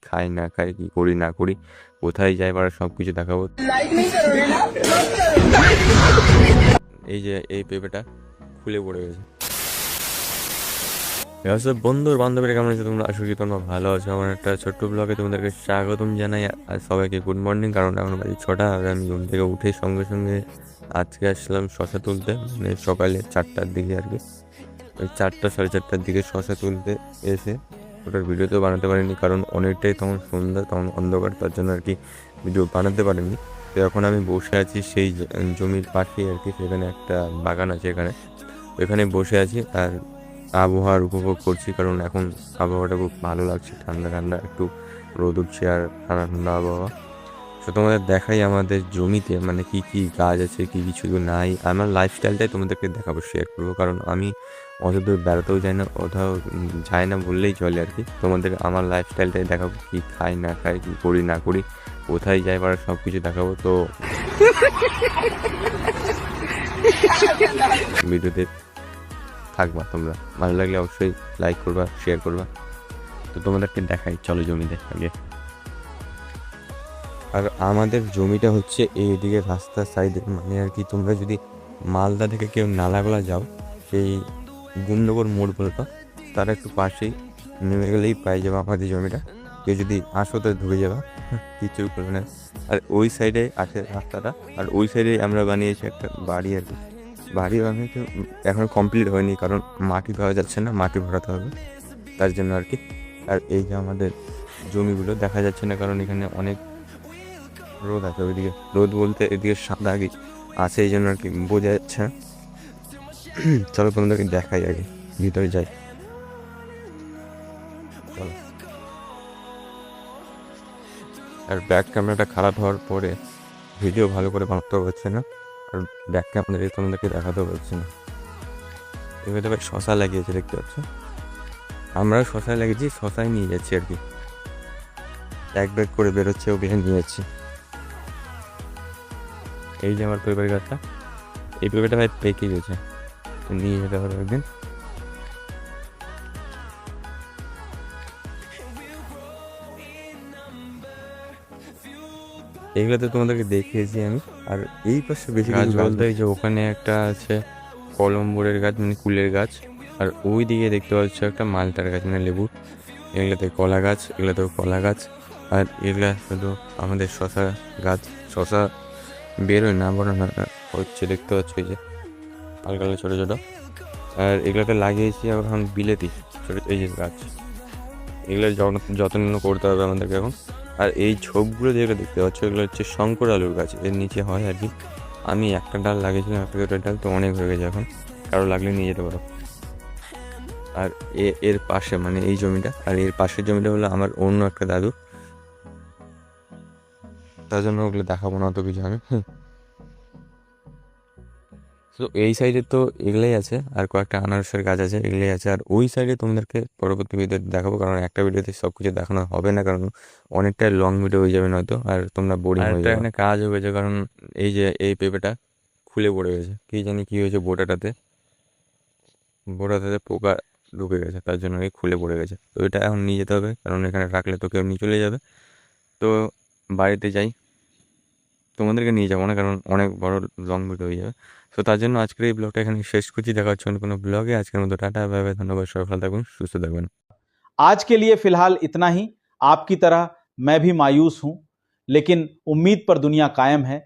খাই না খাই, কি করি না করি, কোথায় যাই পারা সব কিছু দেখাবো। এই যে এই পেঁপেটা খুলে পড়ে গেছে। সব বন্ধুর বান্ধবীরা কেমন আছে তোমরা? আশা করি তোমরা ভালো আছো। আমার একটা ছোট্ট ব্লগে তোমাদেরকে স্বাগতম জানাই। আর সবাইকে গুড মর্নিং। কারণ এখন বাজে 6টা আর আমি ঘুম থেকে উঠে সঙ্গে সঙ্গে আজকে আসলাম শশা তুলতে, মানে সকালে 4টার দিকে আর কি। ওই 4টা 4:30টার দিকে শশা তুলতে এসে ওটার ভিডিও তো বানাতে পারিনি, কারণ অনেকটাই তখন সন্ধ্যা, তখন অন্ধকার, তার জন্য আর কি ভিডিও বানাতে পারিনি। তো এখন আমি বসে আছি সেই জমির পাশেই আর কি, সেখানে একটা বাগান আছে, এখানে বসে আছি আর আবহাওয়ার উপভোগ করছি। কারণ এখন আবহাওয়াটা খুব ভালো লাগছে, ঠান্ডা ঠান্ডা, একটু রোদ উঠছে আর ঠান্ডা ঠান্ডা আবহাওয়া। তো তোমাদের দেখাই আমাদের জমিতে মানে কি কি গাছ আছে, কি কিছু নাই। আমার লাইফস্টাইলটাই তোমাদেরকে দেখাবো, শেয়ার করবো। কারণ আমি অত দূর বেড়াতেও যাই না, কোথাও যাই না বললেই চলে আর কি। তোমাদের আমার লাইফস্টাইলটাই দেখাবো, কি খাই না খাই, কি করি না করি, কোথায় যাই পারা সব কিছু দেখাবো। তো ভিডিওতে থাকবা তোমরা, ভালো লাগলে অবশ্যই লাইক করবা, শেয়ার করবা। তো তোমাদেরকে দেখাই, চলো জমিতে আগে। আর আমাদের জমিটা হচ্ছে এইদিকে রাস্তার সাইডে, মানে আর কি তোমরা যদি মালদা থেকে কেউ নালাগোলা যাও, সেই গুমনগর মোড় বলতো তার একটু পাশেই নেমে গেলেই পাই যাবে আমাদের জমিটা। কেউ যদি আসো তো ঢুকে যাবা, কিছুই করবে না। আর ওই সাইডে আছে রাস্তাটা, আর ওই সাইডে আমরা বানিয়েছি একটা বাড়ি আর কি। বাড়ি বানিয়েছে, এখন কমপ্লিট হয়নি, কারণ মাটি পাওয়া যাচ্ছে না, মাটি ভরাতে হবে, তার জন্য আর কি। আর এই যে আমাদের জমিগুলো দেখা যাচ্ছে না, কারণ এখানে অনেক রোদ আছে। ওইদিকে রোদ বলতে এদিকে সাদা আগে আছে, এই জন্য আর কি বোঝা যাচ্ছে না। চলো তোমাদেরকে দেখাই, আগে ভিতরে যাই, চলো। আর ব্যাক ক্যামেরাটা খারাপ হওয়ার পরে ভিডিও ভালো করে বানাতেও পারছে না, আর ব্যাক ক্যামেরা তোমাদেরকে দেখাতেও পারছি না। এবার ভাই শশা লাগিয়েছে, দেখতে পাচ্ছ, আমরাও শশায় লাগিয়েছি, শশায় নিয়ে যাচ্ছি আর কি। এক ব্যাগ করে বেরোচ্ছে, ও বের নিয়ে যাচ্ছি। এই যে আমার পেঁপের গাছটা, এই পেঁপেটা ভাই পেকে গেছে, নিয়ে যেতে হবে একদিন। এগুলো তো তোমাদেরকে দেখিয়েছি আমি। আর এই পাশে বেশি গাছ বলতে এই যে ওখানে একটা আছে কলম্বরের গাছ, মানে কুলের গাছ। আর ওই দিকে দেখতে পাচ্ছ একটা মালটার গাছ, মানে লেবুর। এগুলোতে কলা গাছ, এগুলোতেও কলা গাছ। আর এগুলা শুধু আমাদের শশা গাছ, শশা বেরোয় না, বড় না হচ্ছে, দেখতে পাচ্ছ এই যে হালকা হালকা ছোটো ছোটো। আর এগুলোতে লাগিয়েছি এখন বিলেতি ছোটো এই যে গাছ, এগুলোর যত্ন করতে হবে আমাদেরকে এখন। আর এই ঝোপগুলো যেগুলো দেখতে পাচ্ছ, এগুলো হচ্ছে শঙ্কর আলুর গাছ, এর নিচে হয় আর কি। আমি একটা ডাল লাগিয়েছিলাম, একটা দুটো ডাল, তো অনেক হয়ে গেছে এখন, কারো লাগলে নিয়ে যেতে পারো। আর এর পাশে মানে এই জমিটা, আর এর পাশের জমিটা হলো আমার অন্য একটা দাদু, তার জন্য ওগুলো দেখাবো না অত কিছু আমি। তো এই সাইডে তো এগুলোই আছে, আর কয়েকটা আনারসের গাছ আছে, এগুলোই আছে। আর ওই সাইডে তোমাদেরকে পরবর্তী ভিডিওতে দেখাবো, কারণ একটা ভিডিওতে সব কিছু দেখানো হবে না, কারণ অনেকটা লং ভিডিও হয়ে যাবে নয়তো, আর তোমরা বোরিং হয়ে যাবে। এখানে কাজ হয়েছে, কারণ এই যে এই পেঁপেটা খুলে পড়ে গেছে, কি জানি কি হয়েছে, বোটাটাতে পোকা ঢুকে গেছে, তার জন্য খুলে পড়ে গেছে। তো এটা এখন নিয়ে যেতে হবে, কারণ এখানে রাখলে তো কেউ নিয়ে চলে যাবে। তো বাড়িতে যাই, তোমাদেরকে নিয়ে যাবো না, কারণ অনেক বড় লং ভিডিও হয়ে যাবে। তো তার জন্য আজকের এই ব্লগটা এখানে শেষ করছি। দেখা হচ্ছে কোনো ব্লগে। আজকের মতো টাটা, বাই বাই, ধন্যবাদ, সবাই ভালো থাকুন, সুস্থ থাকবেন। आज के लिए फिलहाल इतना ही। आपकी तरह मैं भी मायूस हूं, लेकिन उम्मीद पर दुनिया कायम है।